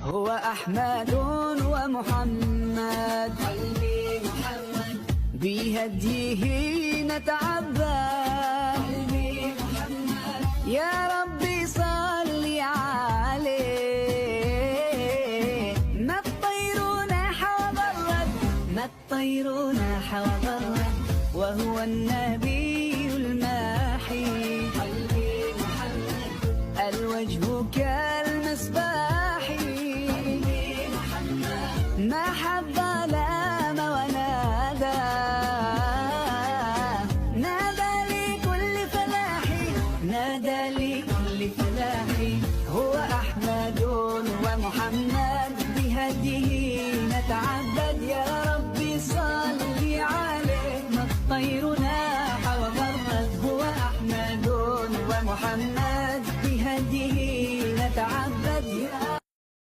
هو أحمد ومحمد، قلبي محمد بهديه نتعبد. قلبي محمد يا ربي صل عليه، ما الطير نحى وبرد، ما الطير نحى وبرد، وهو النبي الماحي. قلبي محمد الوجه كالمصباح، قلبي محمد ما حب لام ونادى، نادى لكل فلاحي، نادى لكل فلاحي. هو أحمد ومحمد بهديه